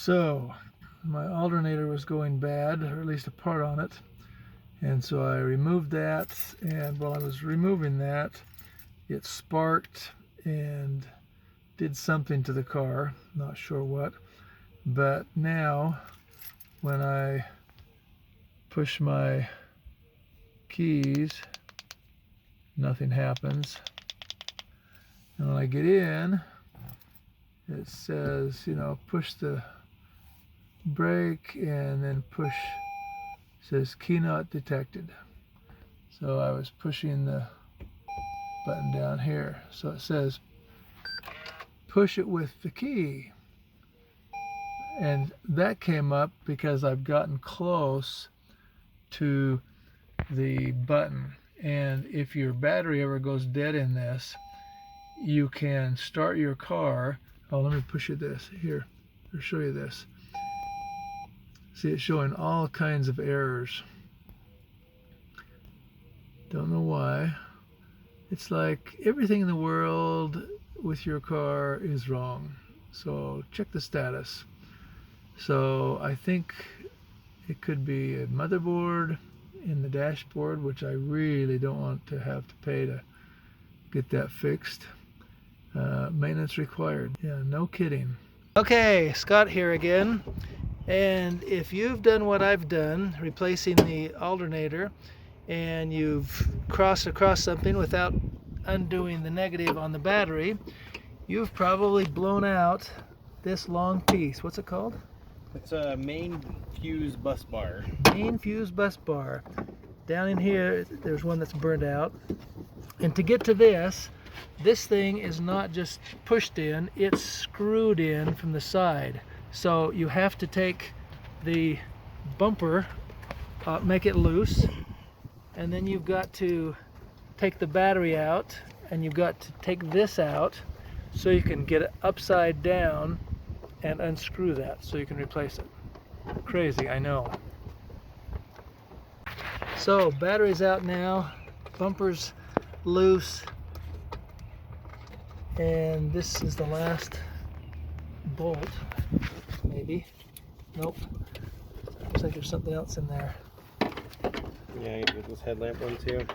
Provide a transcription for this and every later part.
So my alternator was going bad, or at least a part on it, and so I removed that, and while I was removing that, it sparked and did something to the car, not sure what. But now when I push my keys, nothing happens. And when I get in, it says, you know, push the brake and then push, it says key not detected. So I was pushing the button down here. So it says push it with the key. And that came up because I've gotten close to the button. And if your battery ever goes dead in this, you can start your car. Oh, let me push you this here. I'll show you this. See, it's showing all kinds of errors. Don't know why. It's like everything in the world with your car is wrong. So check the status. So I think it could be a motherboard in the dashboard, which I really don't want to have to pay to get that fixed. Maintenance required. Yeah, no kidding. Okay, Scott here again. And if you've done what I've done, replacing the alternator, and you've crossed across something without undoing the negative on the battery, you've probably blown out this long piece. What's it called? It's a main fuse bus bar. Main fuse bus bar. Down in here, there's one that's burned out. And to get to this thing is not just pushed in, it's screwed in from the side. So you have to take the bumper, make it loose, and then you've got to take the battery out, and you've got to take this out so you can get it upside down and unscrew that so you can replace it. Crazy, I know. So battery's out now, bumper's loose, and this is the last bolt, maybe. Nope. Looks like there's something else in there. Yeah, you get this headlamp one too.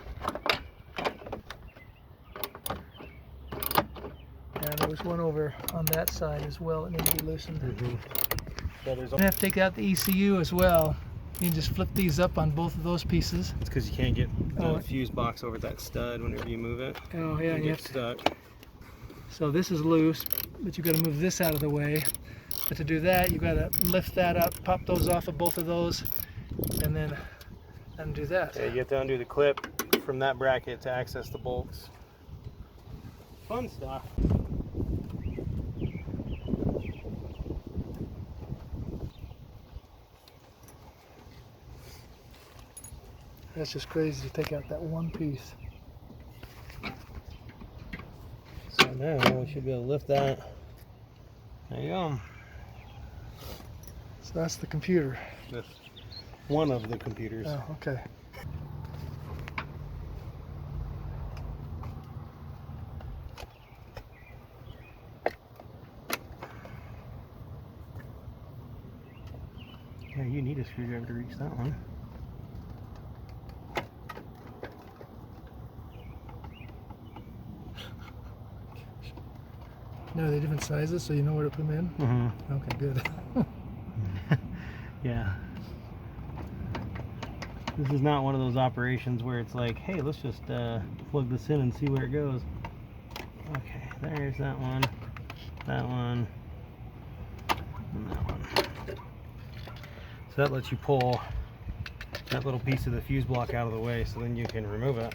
And there was one over on that side as well that needs to be loosened. So You have to take out the ECU as well. You can just flip these up on both of those pieces. It's because you can't get the fuse box over that stud whenever you move it. Oh yeah, you get stuck. So this is loose, but you've got to move this out of the way. But to do that, you've got to lift that up, pop those off of both of those, and then undo that. Yeah, you have to undo the clip from that bracket to access the bolts. Fun stuff. That's just crazy to take out that one piece. So now we should be able to lift that. There you go. So that's the computer. That's one of the computers. Oh, okay. Yeah, you need a screwdriver to reach that one. No, they're different sizes, so you know where to put them in? Okay, good. Yeah. This is not one of those operations where it's like, hey, let's just plug this in and see where it goes. Okay, there's that one, and that one. So that lets you pull that little piece of the fuse block out of the way, so then you can remove it.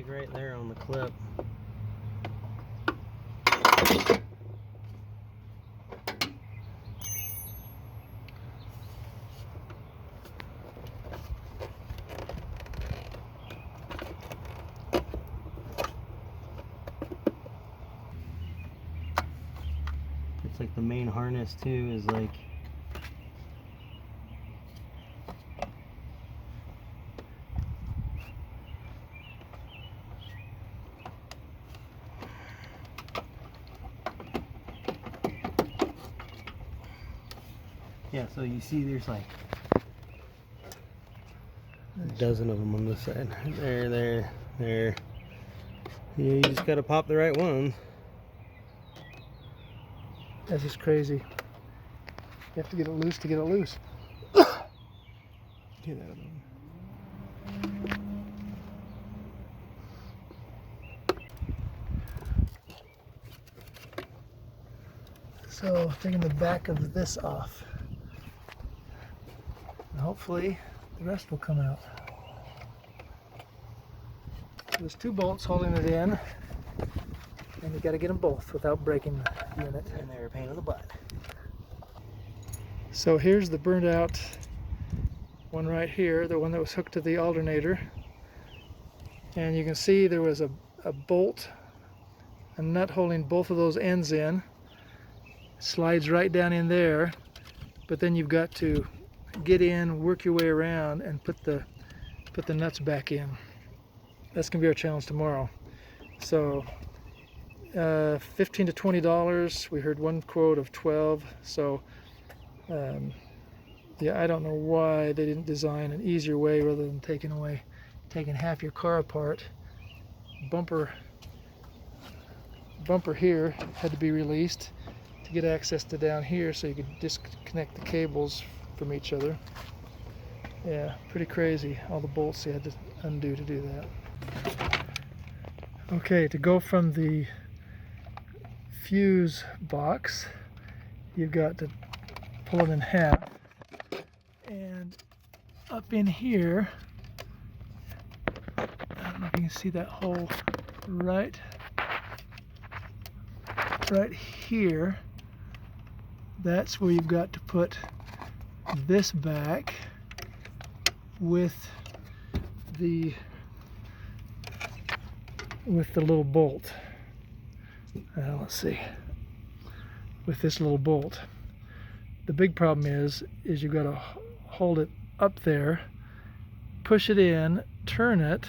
Right there on the clip. It's like the main harness too is like Yeah, so you see there's like a dozen of them on this side. There. Yeah, you just gotta pop the right ones. That's just crazy. You have to get it loose to get it loose. Do that. So taking the back of this off. And hopefully the rest will come out. So there's 2 bolts holding it in, and you got to get them both without breaking the unit. And they're a pain in the butt. So here's the burnt out one right here, the one that was hooked to the alternator. And you can see there was a bolt, a nut holding both of those ends in. Slides right down in there, but then you've got to get in, work your way around, and put the nuts back in. That's gonna be our challenge tomorrow. So $15 to $20. We heard one quote of 12. So yeah, I don't know why they didn't design an easier way rather than taking half your car apart. Bumper here had to be released to get access to down here, so you could disconnect the cables from each other. Yeah, pretty crazy, all the bolts you had to undo to do that. Okay, to go from the fuse box, you've got to pull it in half, and up in here, I don't know if you can see that hole right here. That's where you've got to put this back with the little bolt. Let's see, with this little bolt. The big problem is you've got to hold it up there, push it in, turn it,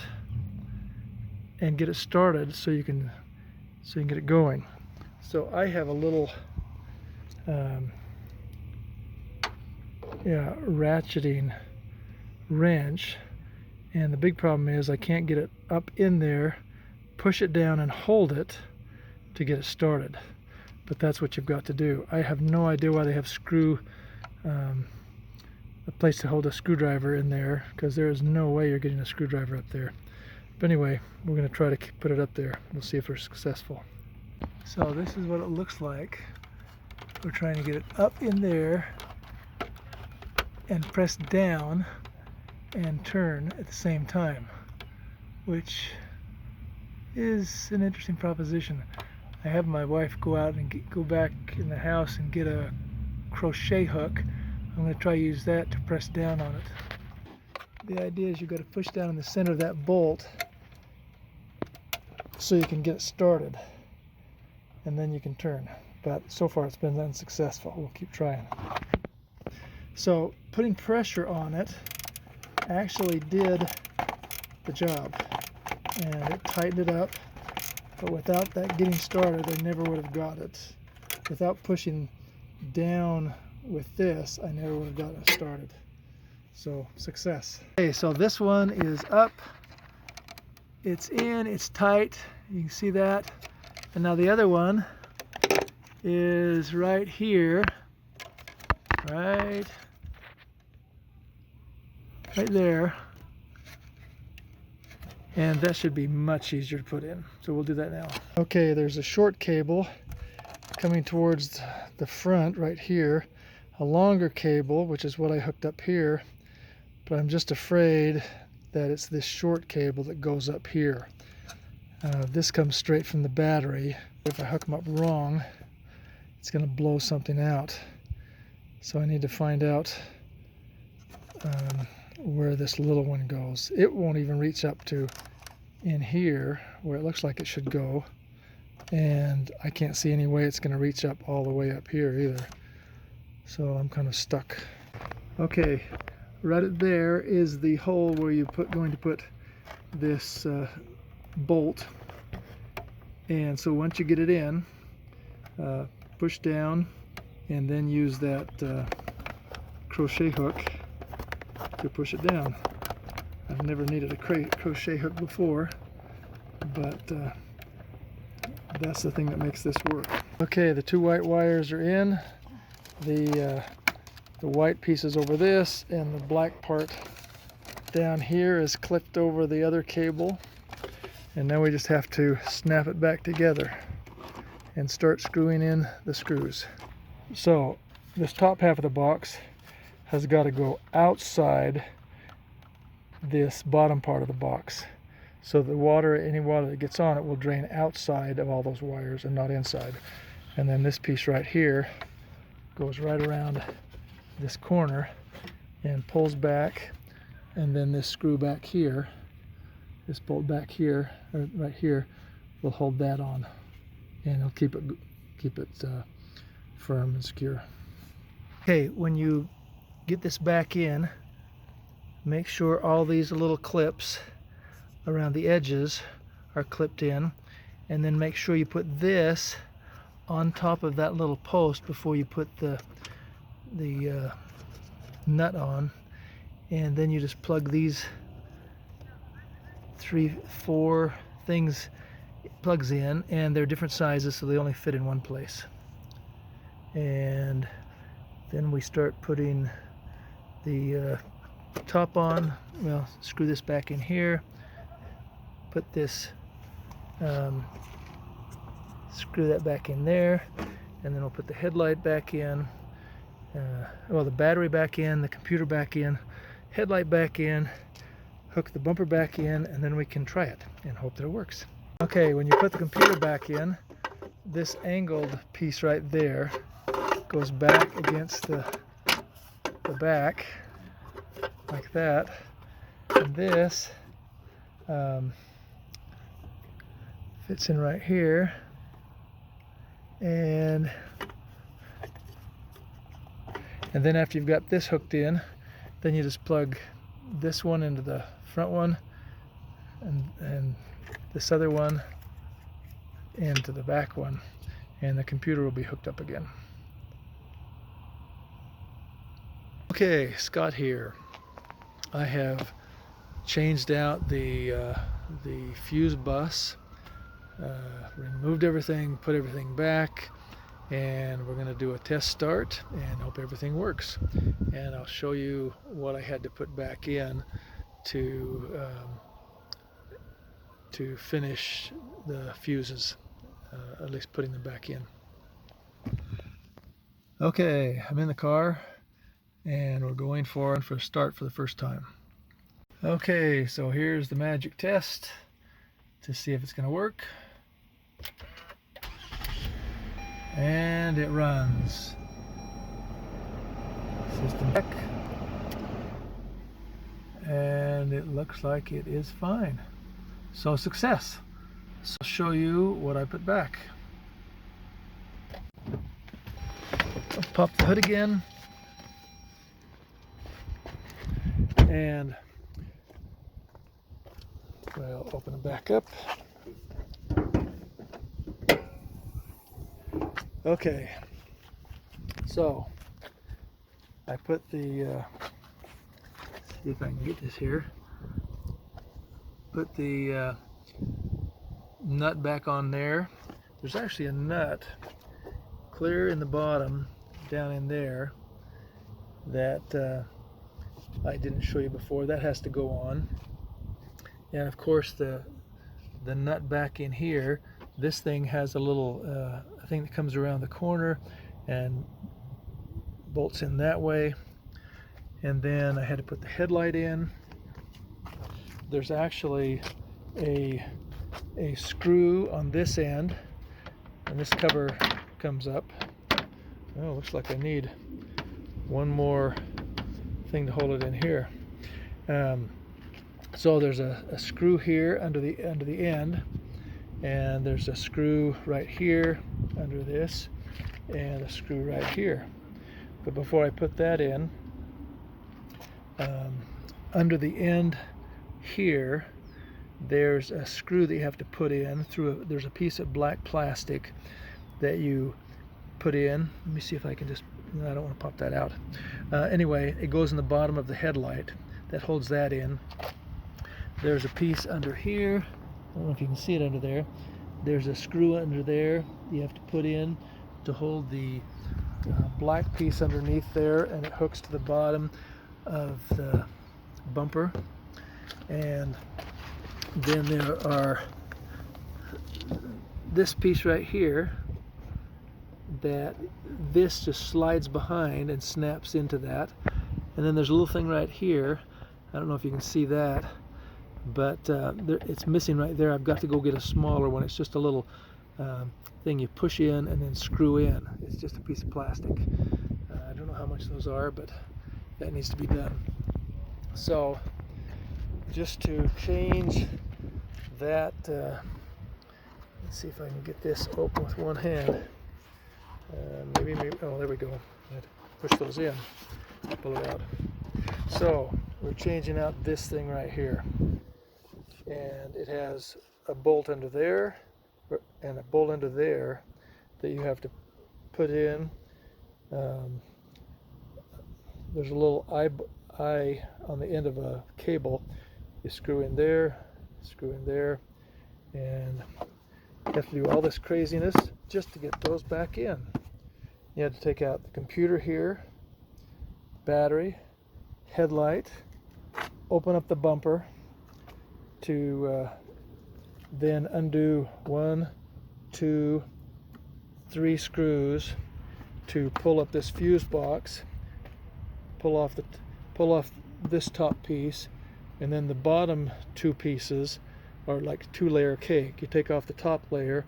and get it started so you can get it going. So I have a little ratcheting wrench, and the big problem is I can't get it up in there, push it down, and hold it to get it started. But that's what you've got to do. I have no idea why they have a place to hold a screwdriver in there, because there is no way you're getting a screwdriver up there. But anyway, we're going to try to put it up there. We'll see if we're successful. So this is what it looks like. We're trying to get it up in there and press down and turn at the same time, which is an interesting proposition. I have my wife go out and go back in the house and get a crochet hook. I'm going to try to use that to press down on it. The idea is you've got to push down in the center of that bolt so you can get it started, and then you can turn. But so far it's been unsuccessful. We'll keep trying. So putting pressure on it actually did the job, and it tightened it up. But without that getting started, I never would have got it. Without pushing down with this, I never would have gotten it started. So success. Okay, so this one is up. It's in, it's tight. You can see that. And now the other one is right here, right there, and that should be much easier to put in, so we'll do that now. Okay, there's a short cable coming towards the front right here, a longer cable, which is what I hooked up here, but I'm just afraid that it's this short cable that goes up here. This comes straight from the battery. If I hook them up wrong, it's going to blow something out. So I need to find out where this little one goes. It won't even reach up to in here where it looks like it should go, and I can't see any way it's going to reach up all the way up here either. So I'm kind of stuck. Okay, right there is the hole where you're going to put this bolt, and so once you get it in, push down and then use that crochet hook to push it down. I've never needed a crochet hook before, but that's the thing that makes this work. Okay, the two white wires are in. The white piece is over this, and the black part down here is clipped over the other cable. And now we just have to snap it back together and start screwing in the screws. So this top half of the box has got to go outside this bottom part of the box. So the water, any water that gets on it, will drain outside of all those wires and not inside. And then this piece right here goes right around this corner and pulls back, and then this screw back here, this bolt back here, or right here, will hold that on, and it'll keep it firm and secure. Okay, when you get this back in, make sure all these little clips around the edges are clipped in, and then make sure you put this on top of that little post before you put the nut on. And then you just plug these 3-4 plugs in, and they're different sizes, so they only fit in one place. And then we start putting the top on. Well, screw this back in here, put this screw that back in there, and then we'll put the headlight back in, well, the battery back in, the computer back in, headlight back in, hook the bumper back in, and then we can try it and hope that it works. Okay, when you put the computer back in, this angled piece right there goes back against the back like that, and this fits in right here, and then after you've got this hooked in, then you just plug this one into the front one, and this other one into the back one, and the computer will be hooked up again. Okay, Scott here. I have changed out the fuse bus, removed everything, put everything back, and we're going to do a test start and hope everything works. And I'll show you what I had to put back in to finish the fuses, at least putting them back in. Okay, I'm in the car, and we're going for a start for the first time. Okay, so here's the magic test to see if it's going to work. And it runs. System check. And it looks like it is fine. So success. So I'll show you what I put back. I'll pop the hood again. And we'll open it back up. Okay, so I put the, see if I can get this here, put the nut back on there. There's actually a nut clear in the bottom down in there that I didn't show you before. That has to go on. And of course the nut back in here, this thing has a little thing that comes around the corner and bolts in that way. And then I had to put the headlight in. There's actually a screw on this end, and this cover comes up. Oh, looks like I need one more thing to hold it in here. So there's a screw here under the end, and there's a screw right here under this, and a screw right here. But before I put that in, under the end here, there's a screw that you have to put in through there's a piece of black plastic that you put in. Let me see if I can just, I don't want to pop that out. Anyway, it goes in the bottom of the headlight that holds that in. There's a piece under here. I don't know if you can see it under there. There's a screw under there you have to put in to hold the black piece underneath there, and it hooks to the bottom of the bumper. And then there are this piece right here that this just slides behind and snaps into that. And then there's a little thing right here. I don't know if you can see that, but it's missing right there. I've got to go get a smaller one. It's just a little thing you push in and then screw in. It's just a piece of plastic. I don't know how much those are, but that needs to be done. So just to change that, let's see if I can get this open with one hand. Maybe, oh, there we go. I had to push those in, pull it out. So we're changing out this thing right here, and it has a bolt under there and a bolt under there that you have to put in. There's a little eye on the end of a cable. You screw in there, and you have to do all this craziness just to get those back in. You have to take out the computer here, battery, headlight, open up the bumper to then undo 1, 2, 3 screws to pull up this fuse box, pull off this top piece, and then the bottom 2 pieces are like 2-layer cake. You take off the top layer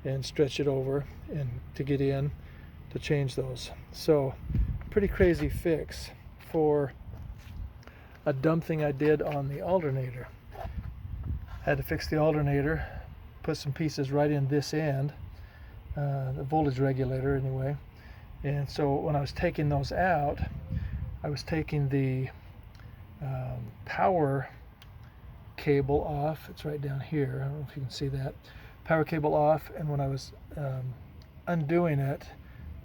and stretch it over and to get in to change those. So pretty crazy fix for a dumb thing I did on the alternator. Had to fix the alternator, put some pieces right in this end, the voltage regulator anyway. And so when I was taking those out, I was taking the power cable off. It's right down here. I don't know if you can see that. Power cable off, and when I was undoing it,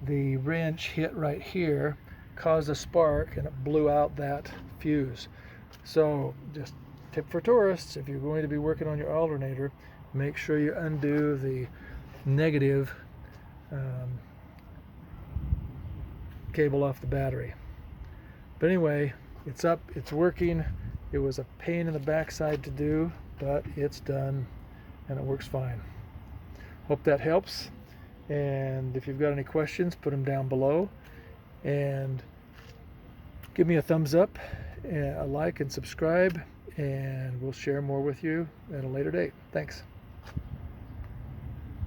the wrench hit right here, caused a spark, and it blew out that fuse. So just tip for tourists, if you're going to be working on your alternator, make sure you undo the negative cable off the battery. But anyway, it's up, it's working. It was a pain in the backside to do, but it's done and it works fine. Hope that helps, and if you've got any questions, put them down below, and give me a thumbs up, a like, and subscribe, and we'll share more with you at a later date. Thanks.